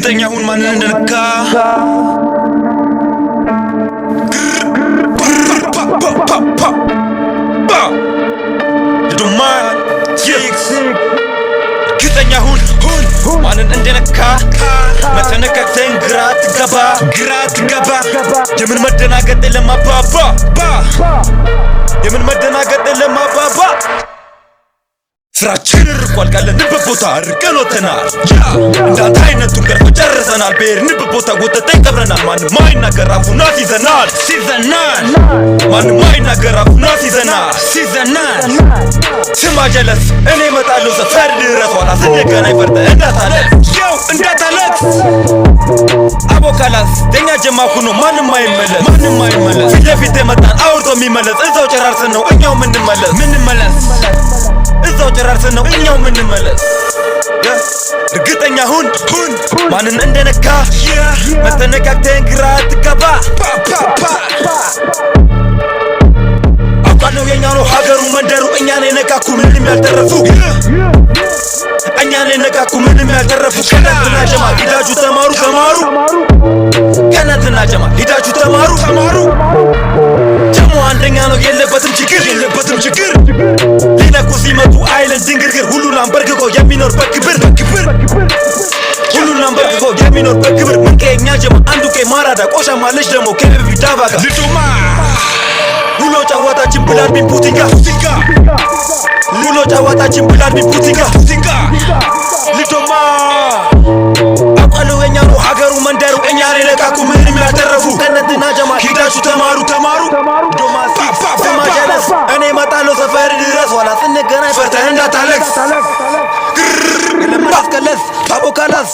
እርግጠኛ ሁን ማንን እንደነካ እርግጠኛ ሁን ማንን እንደነካ መተነካክተን ግራ ትገባ የምን መደናገጥ የለም አባባ የምን መደናገጥ የለም አባባ ስራችን ርቋል ካለንበት ቦታ አርቀን ወጥተናል እንዳንተ አይነቱን ገርፎ ጨርሰናል በሄድንበት ቦታ ጎተተን ቀብረናል ማንም አይናገር አፉን አስይዘናል ማንም አይናገር አፉን አስይዘናል ስማ ጀለስ እኔ እመጣለሁ ሰፈር ድረስ ኋላ ስንገናኝ ፈርተህ እንዳታለቅስ አቦካላስ ደኛ ጀማ ሁኖ ማንም አይመለስ ፊት ለፊት የመጣን አውርቶ የሚመለስ እዛው ጨራርስን ነው እኛው ምንመለስ እዛው ጨራርስን ነው እኛው ምንመለስ እርግጠኛ ሁን ማንን እንደነካ መተነካክተን ግራ ትገባ አውቃለሁ የኛ ነው ሀገሩ መንደሩ እኛን የነካኩ ምንም ያልተረፉ እኛን የነካኩ ምንም ያልተረፉ ቀናትና ጀማ ሂዳችሁ ተማሩ ቀናትና ጀማ ሂዳችሁ ተማሩ ጀሞ አንደኛ ነው የለበትም ችግር ሊነኩ ሲመጡ አይለን ድንግርግር ሁሉን አንበርክኮ የሚኖር በክብር ሁሉን አንበርክኮ የሚኖር በክብር ምንቀኛ ጀማ አንዱ ቀይ ማራዳ ቆሻማ ልጅ ደግሞ ከቤቢ ዳባጋ ሉሎ ጫዋታችን ብላድ ቢፑቲንጋ ሉሎ ጫዋታችን ብላድ ቢፑቲንጋ ልቶማ አውቃለሁ የኛ ነው ሀገሩ መንደሩ እኛን የነካኩ ምንም ያልተረፉ ቀነትና ጀማ ሂዳችሁ ተማሩ ጀለስ እኔ እመጣለሁ ሰፈር ድረስ ኋላ ስንገናኝ ፈርተህ እንዳታለቅስ ለማስከለስ አቦካላስ